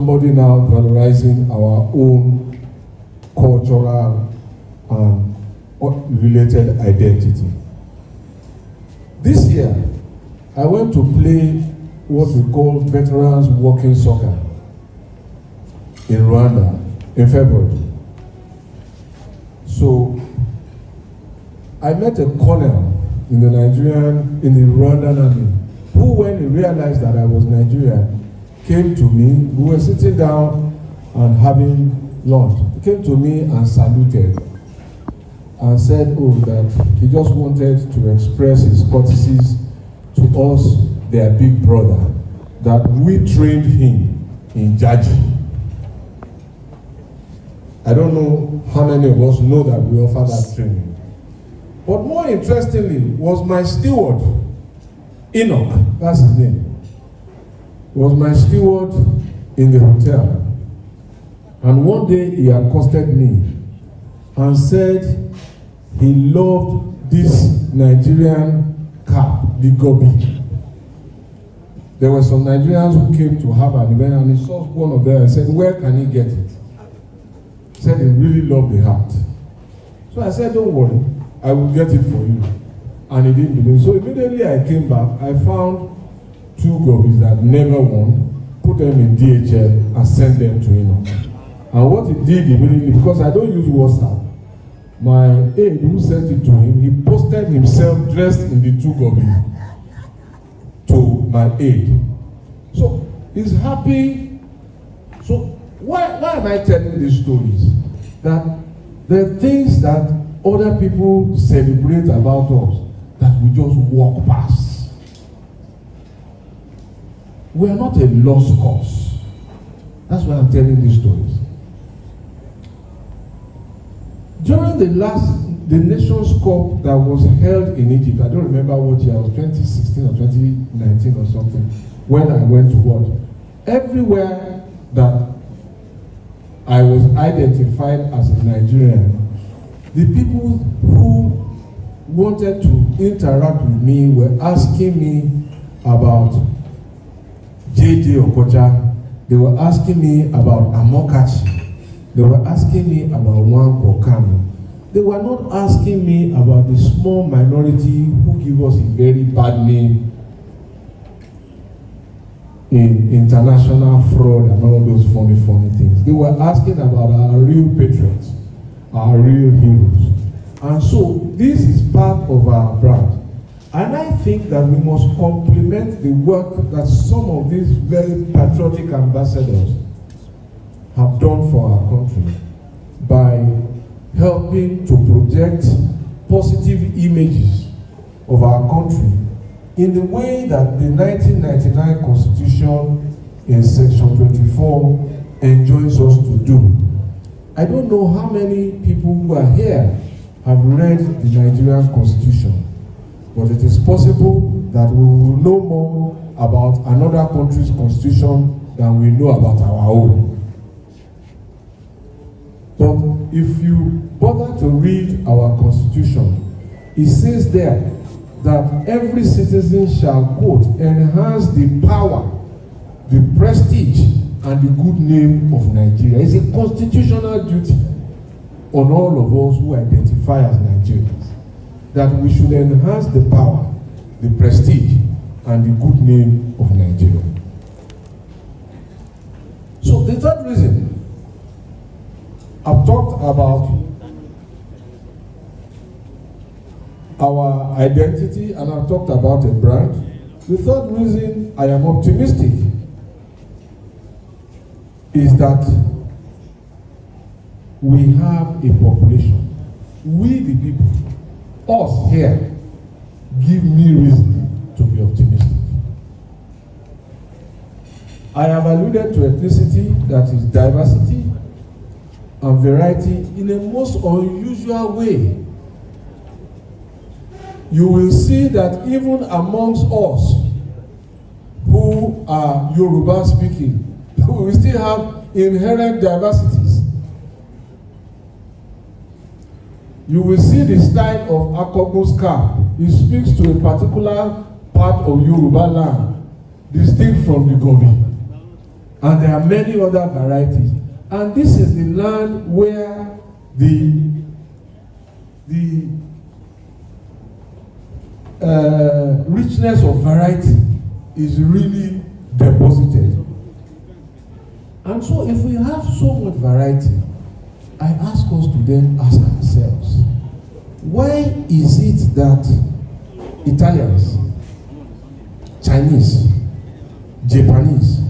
somebody now valorizing our own cultural and related identity. This year, I went to play what we call Veterans Walking Soccer in Rwanda in February. So, I met a colonel in the Rwandan army, who, when he realized that I was Nigerian, came to me. We were sitting down and having lunch. He came to me and saluted and said, oh, that he just wanted to express his courtesies to us, their big brother, that we trained him in Jaji. I don't know how many of us know that we offer that training. But more interestingly was my steward, Enoch, that's his name, was my steward in the hotel. And one day he accosted me and said he loved this Nigerian cap, the Gobi. There were some Nigerians who came to have an event, and he saw one of them and said, where can he get it? He said he really loved the hat. So I said, don't worry, I will get it for you. And he didn't believe. So immediately I came back, I found 2 Gobis that never won, put them in DHL and sent them to him. And what he did immediately, because I don't use WhatsApp, my aide who sent it to him, he posted himself dressed in the 2 Gobis to my aide. So he's happy. So why am I telling these stories? That there are things that other people celebrate about us that we just walk past. We are not a lost cause. That's why I'm telling these stories. During the Nations Cup that was held in Egypt, I don't remember what year, it was 2016 or 2019 or something, when I went to watch. Everywhere that I was identified as a Nigerian, the people who wanted to interact with me were asking me about J.J. Okocha. They were asking me about Amokachi. They were asking me about Nwankwo Kanu. They were not asking me about the small minority who give us a very bad name in international fraud and all those funny things. They were asking about our real patriots, our real heroes. And so this is part of our brand. And I think that we must complement the work that some of these very patriotic ambassadors have done for our country by helping to project positive images of our country in the way that the 1999 Constitution in Section 24 enjoins us to do. I don't know how many people who are here have read the Nigerian Constitution, but it is possible that we will know more about another country's constitution than we know about our own. But if you bother to read our constitution, it says there that every citizen shall, quote, enhance the power, the prestige, and the good name of Nigeria. It's a constitutional duty on all of us who identify as Nigerians, that we should enhance the power, the prestige, and the good name of Nigeria. So the third reason, I've talked about our identity and I've talked about a brand. The third reason I am optimistic is that we have a population. We the people, us here, give me reason to be optimistic. I have alluded to ethnicity, that is diversity and variety, in a most unusual way. You will see that even amongst us who are Yoruba speaking, we still have inherent diversities. You will see the style of Akogbo's cap. It speaks to a particular part of Yoruba land, distinct from the Gobi. And there are many other varieties. And this is the land where the richness of variety is really deposited. And so if we have so much variety, I ask us to then ask ourselves, why is it that Italians, Chinese, Japanese,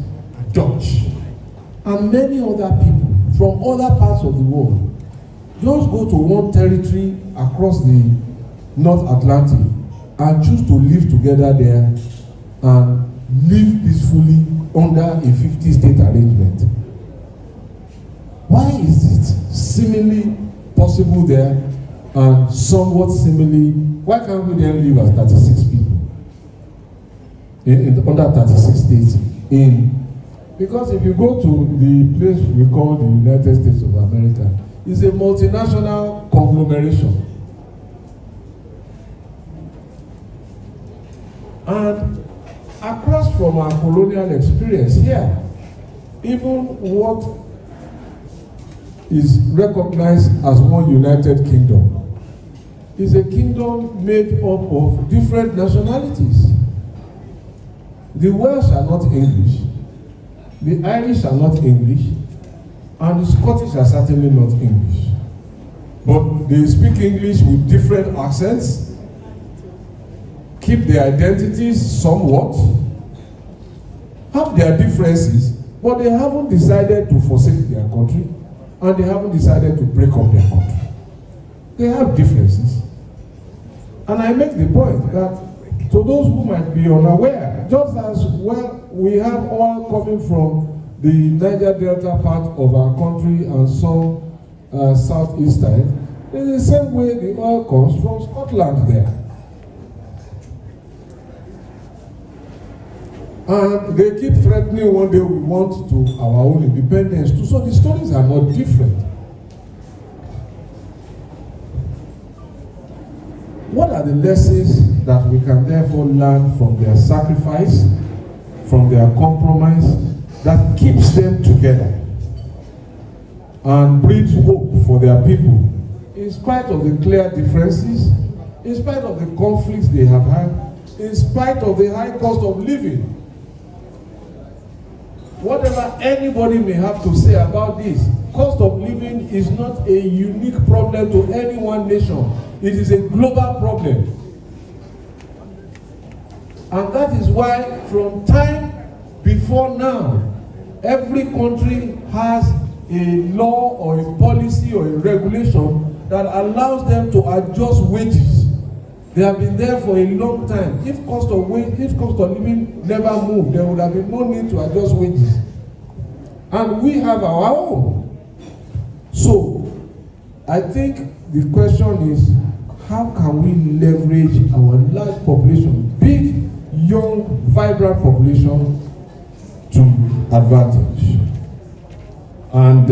Dutch, and many other people from other parts of the world just go to one territory across the North Atlantic and choose to live together there and live peacefully under a 50-state arrangement? Why is it seemingly possible there and somewhat seemingly, why can't we then live as 36 people in under 36 states? Because if you go to the place we call the United States of America, it's a multinational conglomeration. And across from our colonial experience here, even what is recognized as one United Kingdom is a kingdom made up of different nationalities. The Welsh are not English, the Irish are not English, and the Scottish are certainly not English. But they speak English with different accents, keep their identities somewhat, have their differences, but they haven't decided to forsake their country, and they haven't decided to break up their country. They have differences. And I make the point that to those who might be unaware, just as well we have oil coming from the Niger Delta part of our country and some southeast side, in the same way the oil comes from Scotland there. And they keep threatening one day we want to our own independence too. So the stories are not different. What are the lessons that we can therefore learn from their sacrifice, from their compromise, that keeps them together and breeds hope for their people, in spite of the clear differences, in spite of the conflicts they have had, in spite of the high cost of living? Whatever anybody may have to say about this, cost of living is not a unique problem to any one nation. It is a global problem. And that is why from time before now, every country has a law or a policy or a regulation that allows them to adjust wages. They have been there for a long time. If cost of living never moved, there would have been no need to adjust wages. And we have our own. So, I think the question is, how can we leverage our large population, big, young, vibrant population to advantage? And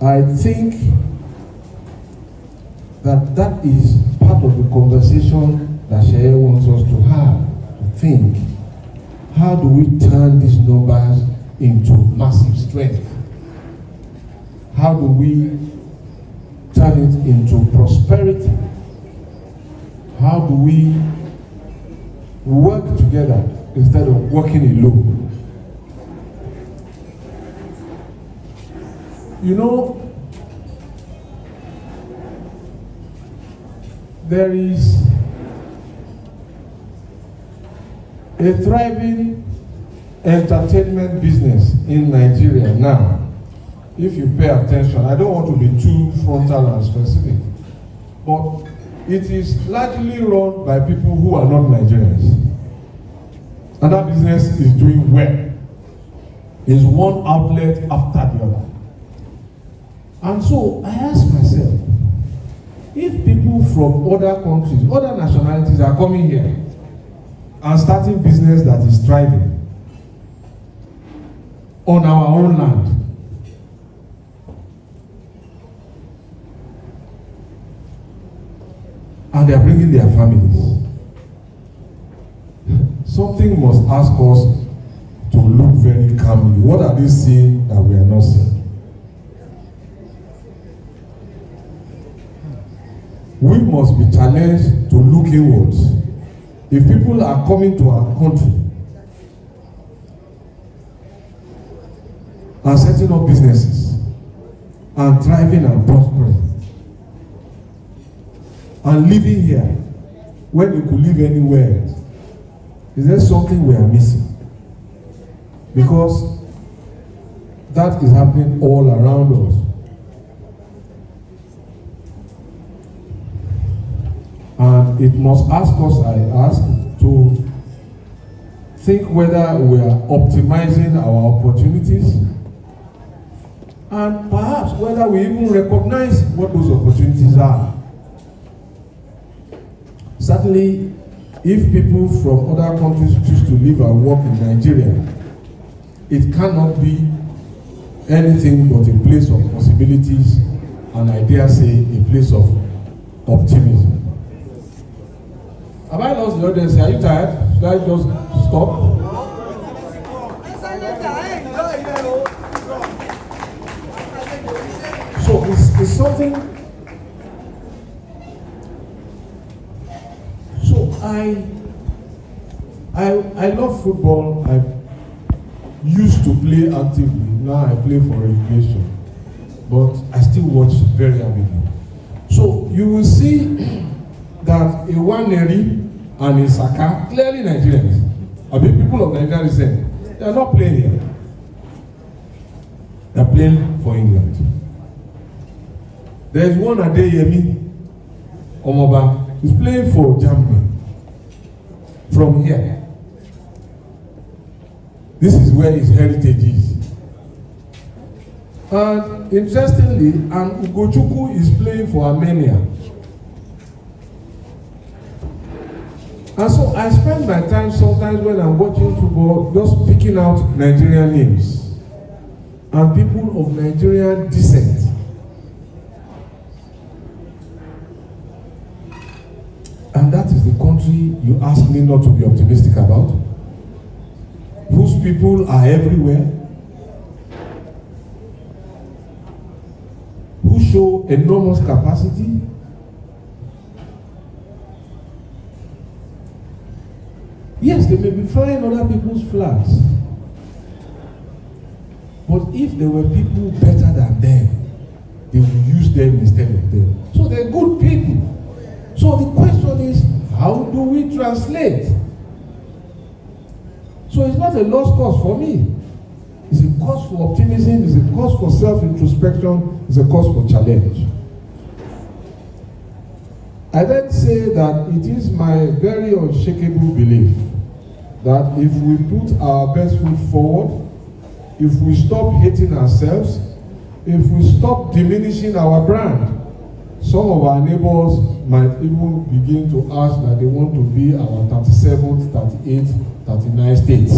I think that is part of the conversation that Seye wants us to have, to think. How do we turn these numbers into massive strength? How do we turn it into prosperity? How do we work together instead of working alone? You know, there is a thriving entertainment business in Nigeria now. If you pay attention, I don't want to be too frontal and specific, but it is largely run by people who are not Nigerians. And that business is doing well. It's one outlet after the other. And so I ask myself, if people from other countries, other nationalities are coming here and starting business that is thriving on our own land, and they are bringing their families, something must ask us to look very calmly. What are they seeing that we are not seeing? We must be challenged to look inwards. If people are coming to our country and setting up businesses and thriving and prospering and living here when they could live anywhere else, is there something we are missing? Because that is happening all around us. And it must ask us, I ask, to think whether we are optimizing our opportunities and perhaps whether we even recognize what those opportunities are. Certainly, if people from other countries choose to live and work in Nigeria, it cannot be anything but a place of possibilities and I dare say a place of optimism. Have I lost the audience? Are you tired? Should I just stop? So it's something. So I love football. I used to play actively. Now I play for recreation, but I still watch very avidly. So you will see that a Waneri and a Saka, clearly Nigerians, I mean people of Nigeria descent, they are not playing here. They are playing for England. There is one Adeyemi Omoba, who is playing for Germany from here. This is where his heritage is. And interestingly, and Ugochukwu is playing for Armenia. And so I spend my time sometimes when I'm watching football just picking out Nigerian names and people of Nigerian descent. And that is the country you ask me not to be optimistic about, whose people are everywhere, who show enormous capacity. Yes, they may be flying other people's flags. But if there were people better than them, they would use them instead of them. So they're good people. So the question is, how do we translate? So it's not a lost cause for me. It's a cause for optimism, it's a cause for self-introspection, it's a cause for challenge. I then say that it is my very unshakable belief that if we put our best foot forward, if we stop hating ourselves, if we stop diminishing our brand, some of our neighbors might even begin to ask that they want to be our 37th, 38th, 39 states,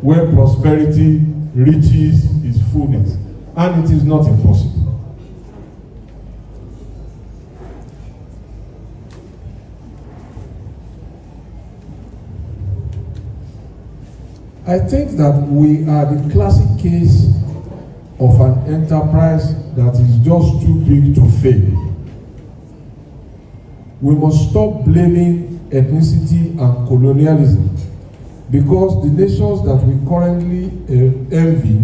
where prosperity reaches its fullness. And it is not impossible. I think that we are the classic case of an enterprise that is just too big to fail. We must stop blaming ethnicity and colonialism because the nations that we currently envy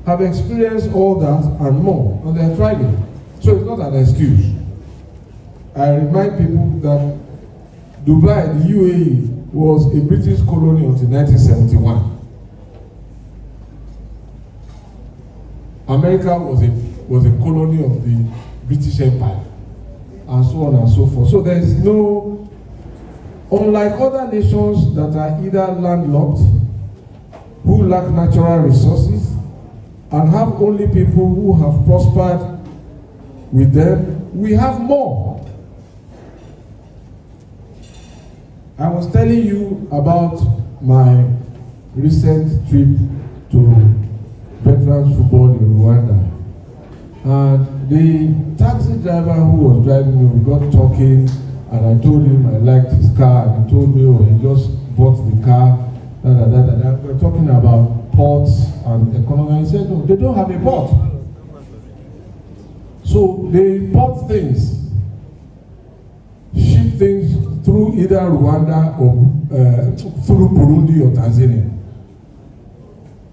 have experienced all that and more, and they are thriving. So it's not an excuse. I remind people that Dubai, the UAE, was a British colony until 1971. America was a colony of the British Empire, and so on and so forth. So there is no, unlike other nations that are either landlocked, who lack natural resources, and have only people who have prospered with them, we have more. I was telling you about my recent trip to veterans football in Rwanda, and the taxi driver who was driving me, we got talking, and I told him I liked his car, and he told me, oh, he just bought the car, We're talking about ports and economy. I said, no, they don't have a port. So they import things, ship things through either Rwanda or through Burundi or Tanzania.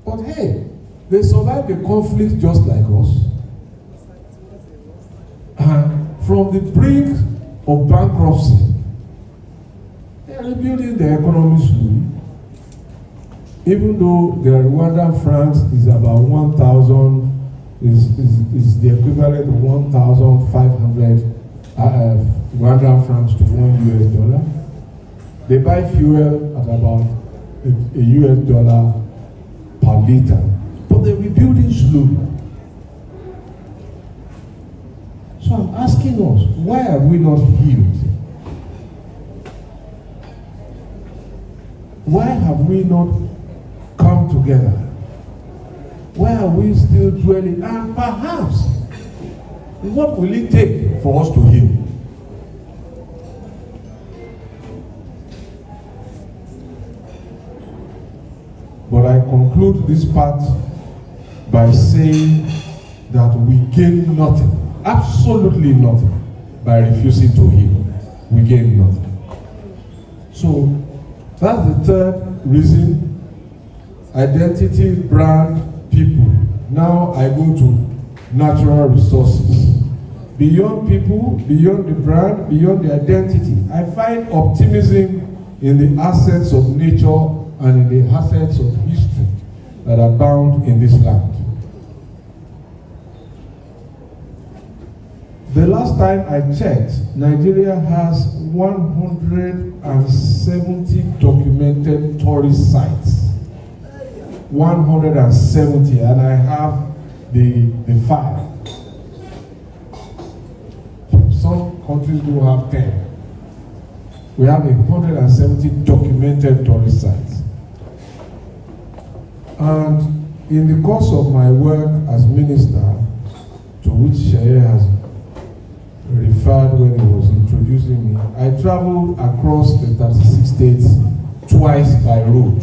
But hey, they survived the conflict just like us. And from the brink of bankruptcy, they are rebuilding their economy slowly. Even though their Rwandan francs is about 1,000, is the equivalent of 1,500 Rwandan francs to $1. They buy fuel at about a US dollar per liter. But they're rebuilding slowly. So I'm asking us, why have we not healed? Why have we not come together? Why are we still dwelling? And perhaps, what will it take for us to heal? But I conclude this part by saying that we gain nothing, absolutely nothing, by refusing to heal. We gain nothing. So that's the third reason. Identity, brand, people. Now I go to natural resources. Beyond people, beyond the brand, beyond the identity, I find optimism in the assets of nature and in the assets of history that are bound in this land. The last time I checked, Nigeria has 170 documented tourist sites. 170, and I have the file. Some countries do have 10. We have 170 documented tourist sites. And in the course of my work as minister, to which Seye has referred when he was introducing me, I traveled across the 36 states twice by road.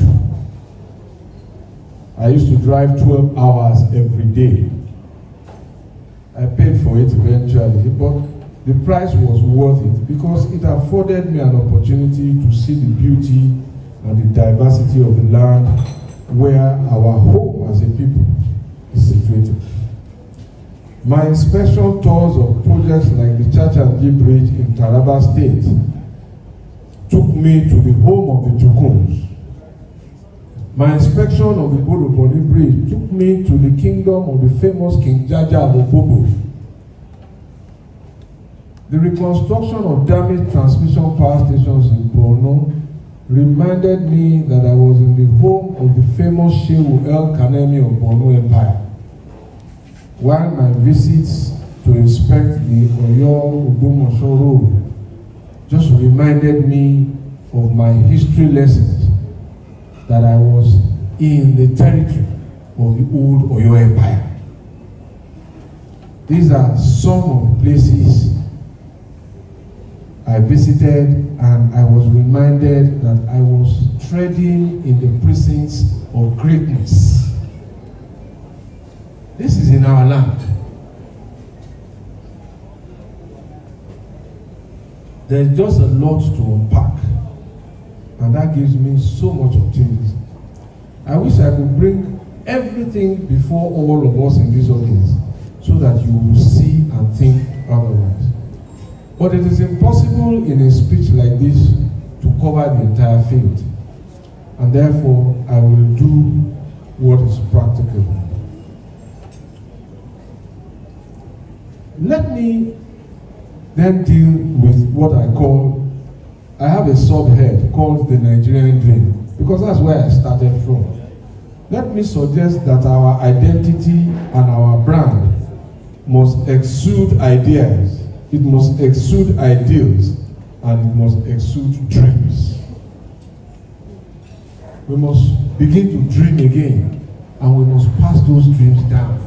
I used to drive 12 hours every day. I paid for it eventually, but the price was worth it because it afforded me an opportunity to see the beauty and the diversity of the land where our home as a people is situated. My inspection tours of projects like the Chachangi Bridge in Taraba State took me to the home of the Chukuns. My inspection of the borne Bridge took me to the kingdom of the famous King Jaja of Obobo. The reconstruction of damaged transmission power stations in Borno reminded me that I was in the home of the famous Shehu El Kanemi of Borno Empire. While my visits to inspect the Oyo-Ogbomoso Road just reminded me of my history lessons that I was in the territory of the old Oyo Empire. These are some of the places I visited, and I was reminded that I was treading in the precincts of greatness. This is in our land. There's just a lot to unpack, and that gives me so much optimism. I wish I could bring everything before all of us in this audience so that you will see and think otherwise. But it is impossible in a speech like this to cover the entire field, and therefore I will do what is practicable. Let me then deal with what I have a subhead called the Nigerian dream, because that's where I started from. Let me suggest that our identity and our brand must exude ideas, it must exude ideals, and it must exude dreams. We must begin to dream again, and we must pass those dreams down.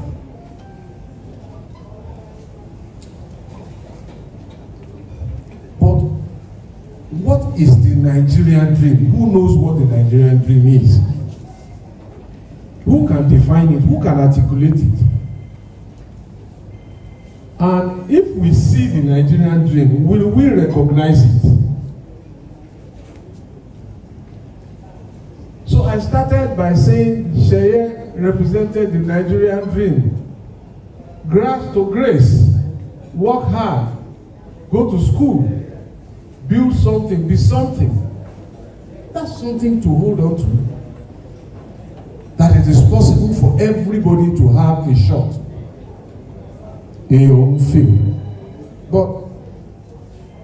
But what is the Nigerian dream? Who knows what the Nigerian dream is? Who can define it? Who can articulate it? And if we see the Nigerian dream, will we recognize it? So I started by saying Seye represented the Nigerian dream. Grass to grace, work hard, go to school, build something, be something. That's something to hold on to. That it is possible for everybody to have a shot in your own field. But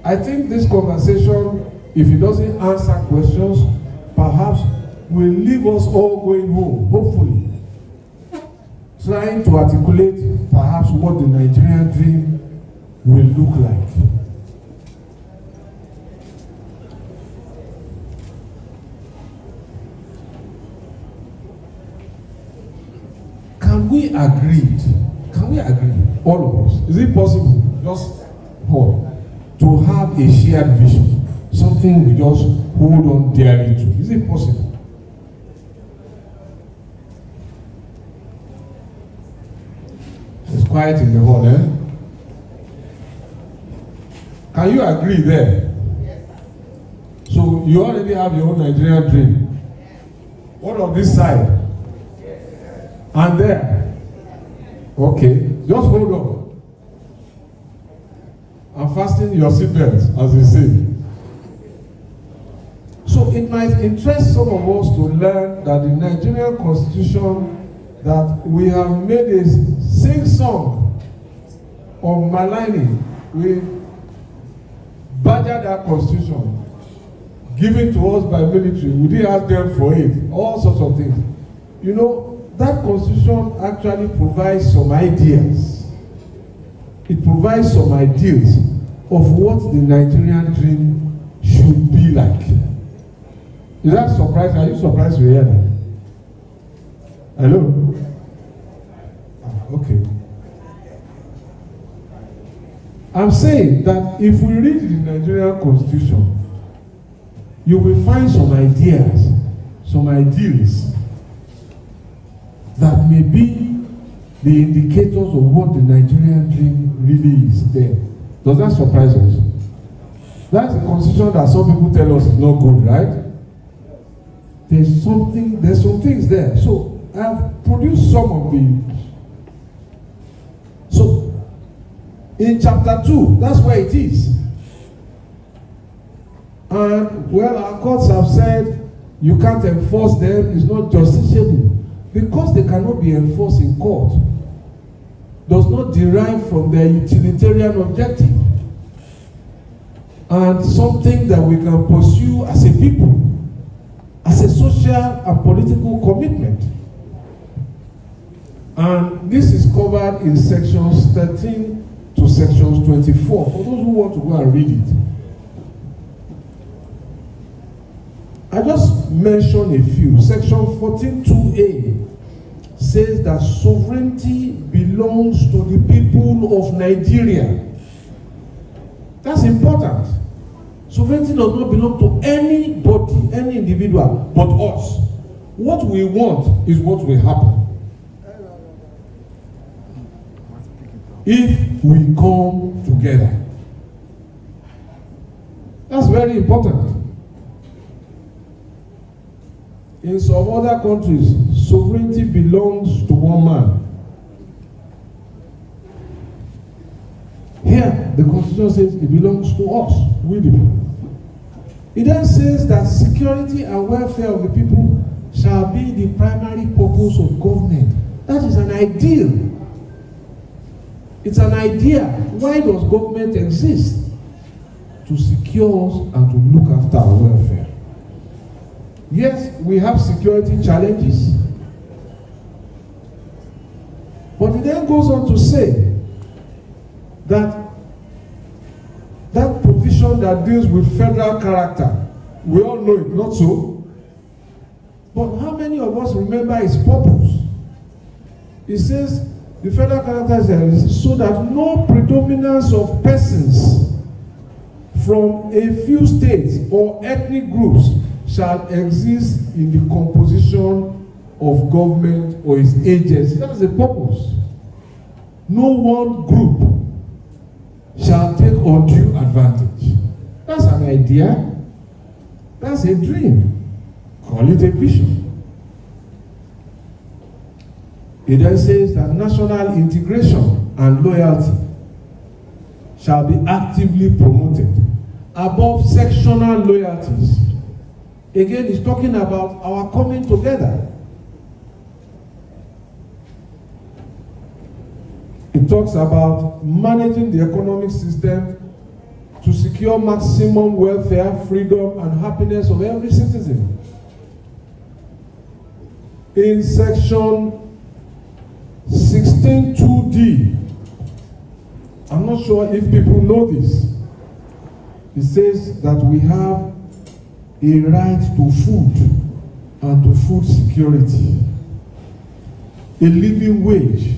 I think this conversation, if it doesn't answer questions, perhaps will leave us all going home, hopefully, trying to articulate perhaps what the Nigerian dream will look like. Can we agree, all of us, is it possible, just all, to have a shared vision, something we just hold on dearly to? Is it possible? It's quiet in the hall, eh? Can you agree there? So you already have your own Nigerian dream. What of this side? And there? Okay, just hold on. And fasten your seatbelts, as they say. So it might interest some of us to learn that the Nigerian Constitution, that we have made a sing-song of maligning. We badgered that Constitution, given to us by military. We didn't ask them for it, all sorts of things. You know, that Constitution actually provides some ideas. It provides some ideas of what the Nigerian dream should be like. Is that surprising? Are you surprised to hear that? Hello? Okay. I'm saying that if we read the Nigerian Constitution, you will find some ideas, some ideals that may be the indicators of what the Nigerian dream really is there. Does that surprise us? That's a constitution that some people tell us is not good, right? There's some things there. So I've produced some of the. So in chapter 2, that's where it is. And well, our courts have said you can't enforce them, it's not justiciable. Because they cannot be enforced in court, does not derive from their utilitarian objective and something that we can pursue as a people, as a social and political commitment. And this is covered in sections 13 to sections 24, for those who want to go and read it. I just mention a few. Section 14.2a says that sovereignty belongs to the people of Nigeria. That's important. Sovereignty does not belong to anybody, any individual, but us. What we want is what will happen if we come together. That's very important. In some other countries, sovereignty belongs to one man. Here, the Constitution says it belongs to us, we the people. It then says that security and welfare of the people shall be the primary purpose of government. That is an ideal. It's an idea. Why does government exist? To secure us and to look after our welfare. Yes, we have security challenges, but it then goes on to say that that provision that deals with federal character, we all know it, not so? But how many of us remember its purpose? It says the federal character is so that no predominance of persons from a few states or ethnic groups shall exist in the composition of government or its agency. That's the purpose. No one group shall take undue advantage. That's an idea. That's a dream. Call it a vision. It then says that national integration and loyalty shall be actively promoted above sectional loyalties. Again, it's talking about our coming together. It talks about managing the economic system to secure maximum welfare, freedom, and happiness of every citizen. In section 16(2)(d), I'm not sure if people know this. It says that we have a right to food and to food security, a living wage,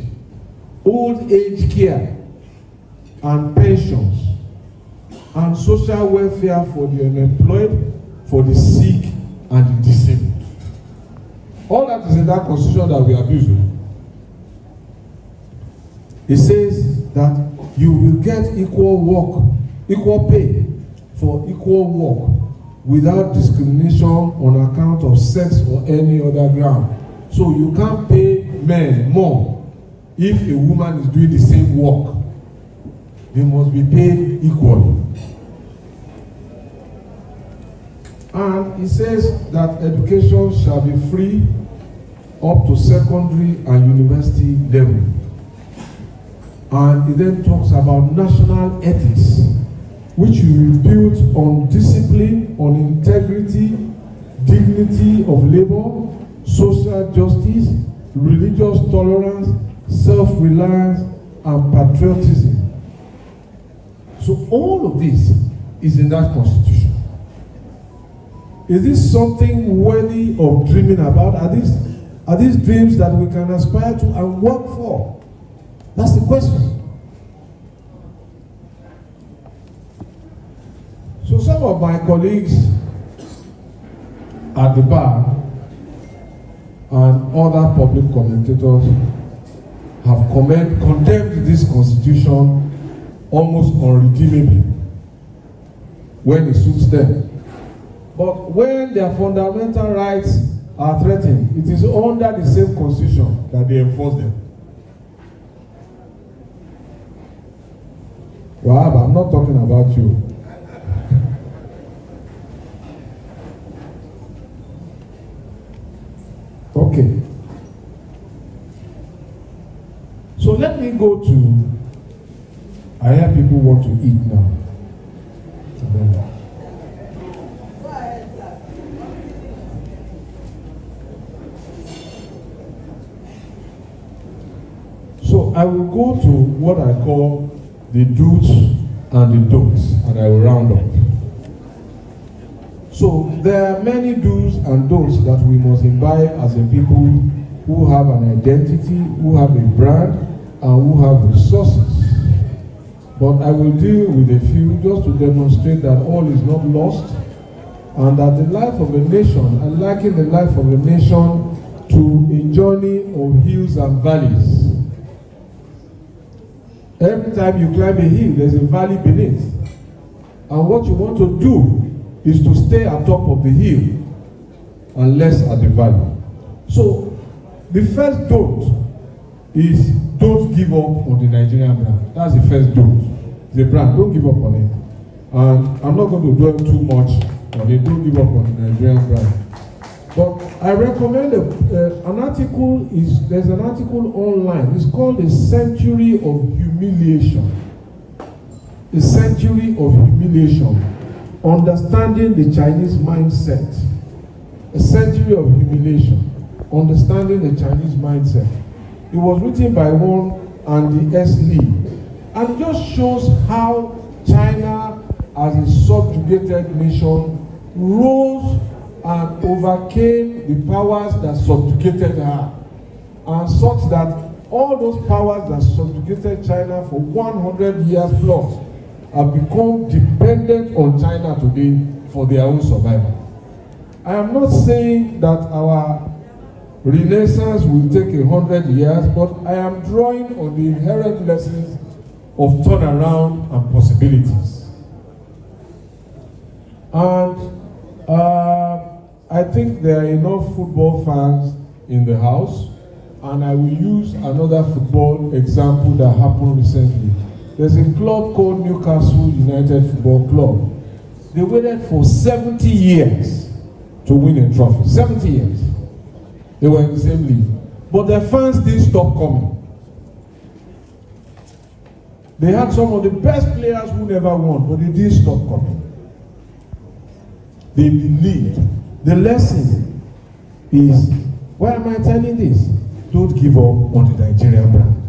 old age care and pensions, and social welfare for the unemployed, for the sick, and the disabled. All that is in that constitution that we abuse. It says that you will get equal work, equal pay for equal work without discrimination on account of sex or any other ground. So you can't pay men more if a woman is doing the same work. They must be paid equally. And it says that education shall be free up to secondary and university level. And it then talks about national ethics, which will be built on discipline, on integrity, dignity of labor, social justice, religious tolerance, self-reliance, and patriotism. So all of this is in that constitution. Is this something worthy of dreaming about? Are these dreams that we can aspire to and work for? That's the question. So some of my colleagues at the bar and other public commentators have condemned this constitution almost unredeemably when it suits them. But when their fundamental rights are threatened, it is under the same constitution that they enforce them. Well, I'm not talking about you. Okay. So let me go to, I hear people want to eat now. So I will go to what I call the do's and the don'ts, and I will round up. So there are many do's and don'ts that we must imbibe as a people who have an identity, who have a brand, and who have resources. But I will deal with a few just to demonstrate that all is not lost, and that the life of a nation, I liken the life of a nation to a journey of hills and valleys. Every time you climb a hill, there's a valley beneath. And what you want to do is to stay at top of the hill and less at the valley. So, the first don't is don't give up on the Nigerian brand. That's the first don't. The brand, don't give up on it. And I'm not going to dwell too much on it. Don't give up on the Nigerian brand. But I recommend an article, there's an article online. It's called A Century of Humiliation. A Century of Humiliation. Understanding the Chinese Mindset. A Century of Humiliation. Understanding the Chinese Mindset. It was written by one Andy S. Lee. And it just shows how China, as a subjugated nation, rose and overcame the powers that subjugated her. And such that all those powers that subjugated China for 100 years plus have become dependent on China today for their own survival. I am not saying that our Renaissance will take 100 years, but I am drawing on the inherent lessons of turnaround and possibilities. And I think there are enough football fans in the house, and I will use another football example that happened recently. There's a club called Newcastle United Football Club. They waited for 70 years to win a trophy. 70 years. They were in the same league. But their fans didn't stop coming. They had some of the best players who never won, but they didn't stop coming. They believed. The lesson is, why am I telling this? Don't give up on the Nigerian brand.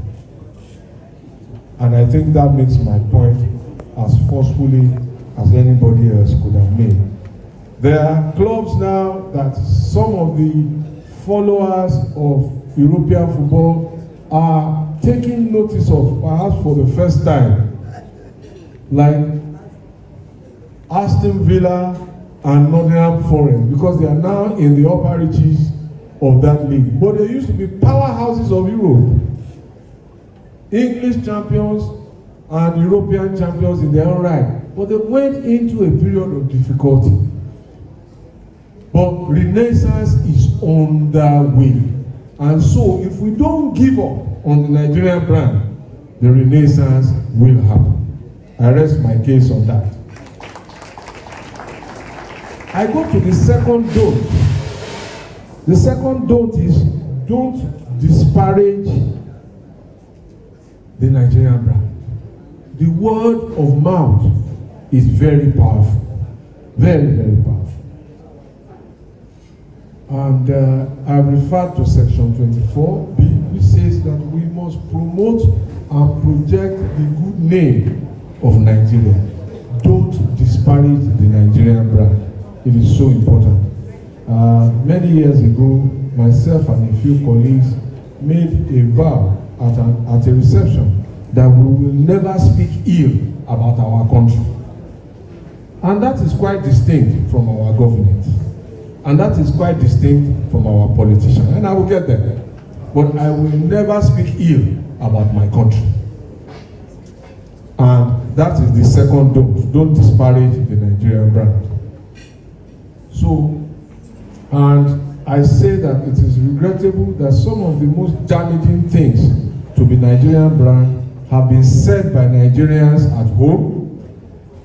And I think that makes my point as forcefully as anybody else could have made. There are clubs now that some of the followers of European football are taking notice of, perhaps for the first time, like Aston Villa and Nottingham Forest, because they are now in the upper reaches of that league. But they used to be powerhouses of Europe, English champions and European champions in their own right. But they went into a period of difficulty. But Renaissance is on the way. And so if we don't give up on the Nigerian brand, the Renaissance will happen. I rest my case on that. I go to the second don't. The second don't is, don't disparage the Nigerian brand. The word of mouth is very powerful. Very, very powerful. And I referred to section 24B, which says that we must promote and project the good name of Nigeria. Don't disparage the Nigerian brand. It is so important. Many years ago, myself and a few colleagues made a vow at a reception that we will never speak ill about our country. And that is quite distinct from our government. And that is quite distinct from our politicians. And I will get there. But I will never speak ill about my country. And that is the second don't. Don't disparage the Nigerian brand. So, and I say that it is regrettable that some of the most damaging things to the Nigerian brand have been said by Nigerians at home,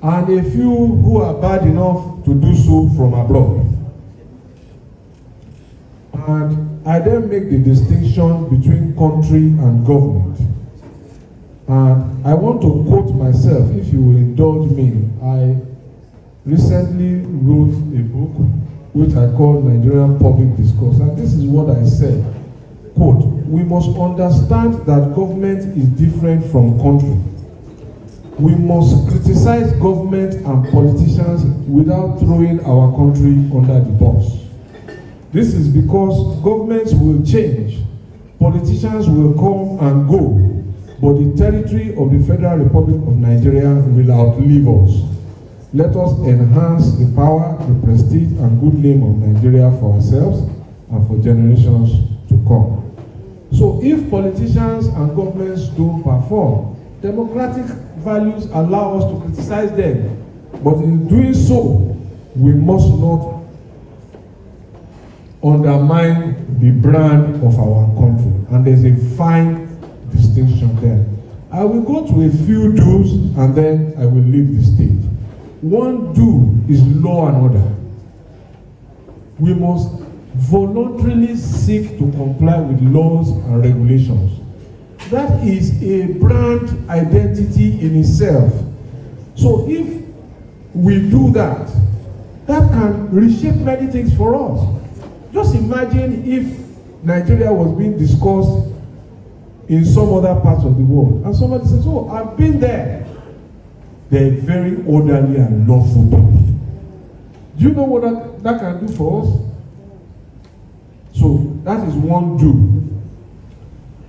and a few who are bad enough to do so from abroad. And I then make the distinction between country and government. And I want to quote myself, if you will indulge me. I recently wrote a book which I call Nigerian Public Discourse, and this is what I said, quote, we must understand that government is different from country. We must criticize government and politicians without throwing our country under the bus. This is because governments will change, politicians will come and go, but the territory of the Federal Republic of Nigeria will outlive us. Let us enhance the power, the prestige, and good name of Nigeria for ourselves and for generations to come. So if politicians and governments don't perform, democratic values allow us to criticize them. But in doing so, we must not undermine the brand of our country. And there's a fine distinction there. I will go to a few do's and then I will leave the stage. One do is law and order. We must voluntarily seek to comply with laws and regulations. That is a brand identity in itself. So if we do that, that can reshape many things for us. Just imagine if Nigeria was being discussed in some other parts of the world, and somebody says, oh, I've been there. They're very orderly and lawful people. Do you know what that can do for us? So that is one do.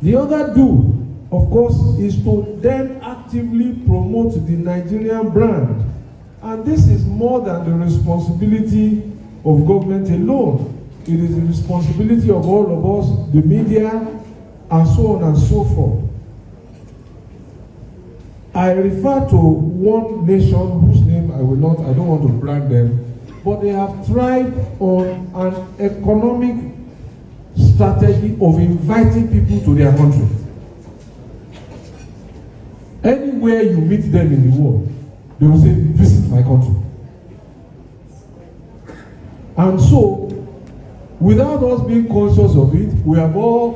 The other do, of course, is to then actively promote the Nigerian brand. And this is more than the responsibility of government alone. it is the responsibility of all of us, the media, and so on and so forth. I refer to one nation whose name I don't want to brand them, but they have thrived on an economic strategy of inviting people to their country. Anywhere you meet them in the world, they will say, visit my country. And so, without us being conscious of it,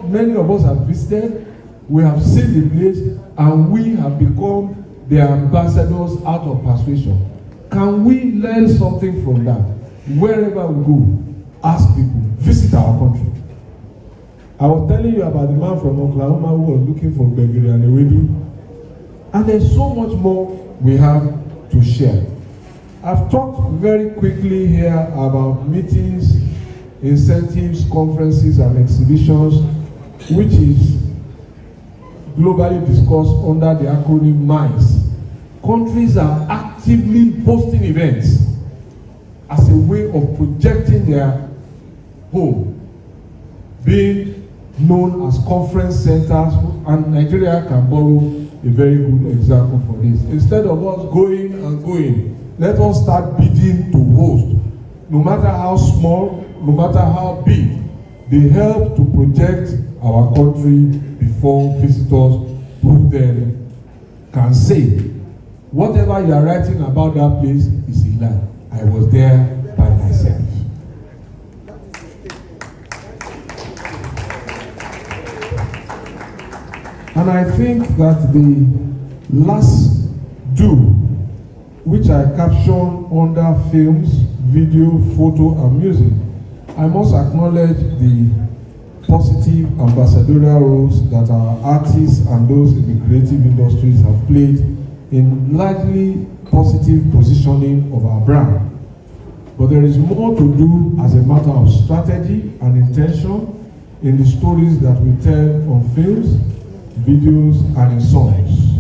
many of us have visited, we have seen the place, and we have become the ambassadors out of persuasion. Can we learn something from that? Wherever we go, ask people, visit our country. I was telling you about the man from Oklahoma who was looking for gbegiri and ewedu. And there's so much more we have to share. I've talked very quickly here about meetings, incentives, conferences, and exhibitions, which is globally discussed under the acronym MICE. Countries are actively hosting events as a way of projecting their home, being known as conference centers, and Nigeria can borrow a very good example for this. Instead of us going and going, let us start bidding to host. No matter how small, no matter how big, they help to project our country before visitors who then can say, whatever you are writing about that place is a lie. I was there by myself. And I think that the last do, which I captioned under films, video, photo, and music, I must acknowledge the positive ambassadorial roles that our artists and those in the creative industries have played in largely positive positioning of our brand. But there is more to do as a matter of strategy and intention in the stories that we tell on films, videos, and in songs.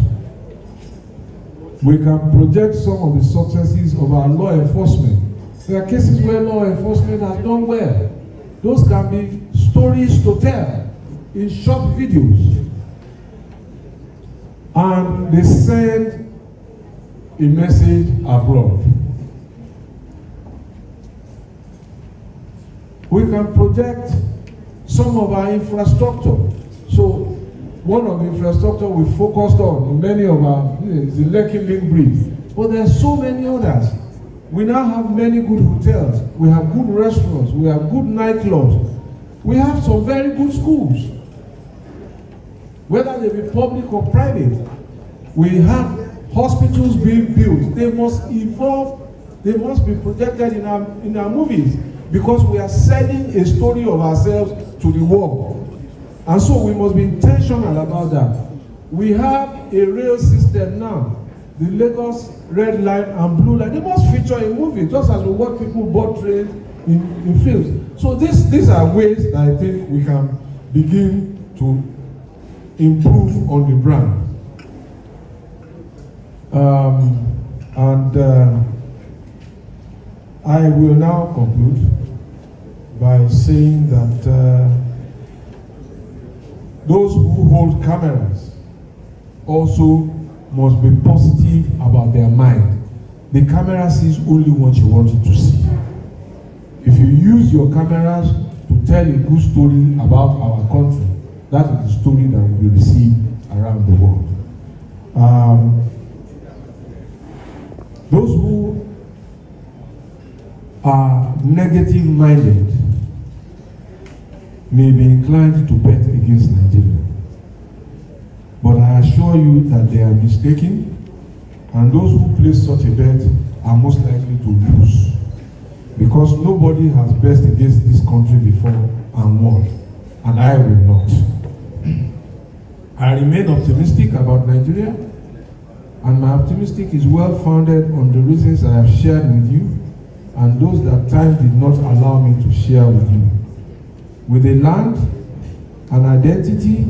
We can project some of the successes of our law enforcement. There are cases where law enforcement has done well. Those can be stories to tell in short videos. And they send a message abroad. We can project some of our infrastructure. So one of the infrastructure we focused on in many of our is the Lekki Link Bridge. But there are so many others. We now have many good hotels. We have good restaurants. We have good nightclubs. We have some very good schools. Whether they be public or private, we have hospitals being built. They must evolve. They must be projected in our movies, because we are selling a story of ourselves to the world. And so we must be intentional about that. We have a rail system now. The Lagos Red Line and Blue Line, they must feature in movies, just as we watch people board trains in films. So these are ways that I think we can begin to improve on the brand. I will now conclude by saying that those who hold cameras also must be positive about their mind. The camera sees only what you want it to see. If you use your cameras to tell a good story about our country, that is the story that will be received around the world. Those who are negative-minded may be inclined to bet against Nigeria. But I assure you that they are mistaken, and those who place such a bet are most likely to lose, because nobody has bet against this country before and won, and I will not. I remain optimistic about Nigeria, and my optimistic is well founded on the reasons I have shared with you, and those that time did not allow me to share with you. With a land, an identity,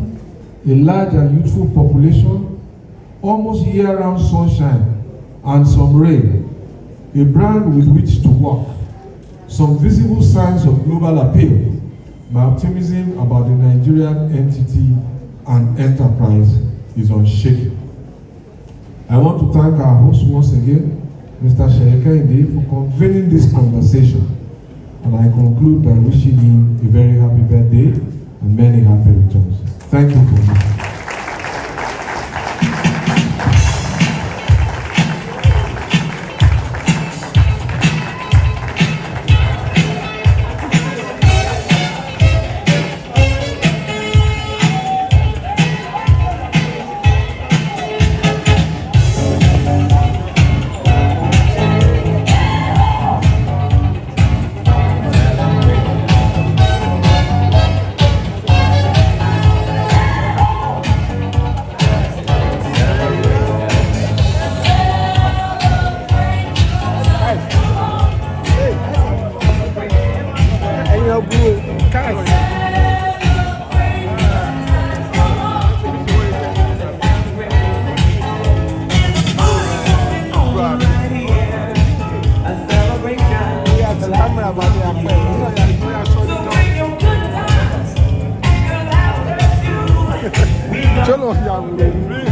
a large and youthful population, almost year-round sunshine and some rain, a brand with which to work, some visible signs of global appeal, my optimism about the Nigerian entity and enterprise is unshaken. I want to thank our host once again, Mr. Seye Kehinde, for convening this conversation. And I conclude by wishing him a very happy birthday and many happy returns. Thank you for listening. Cholo,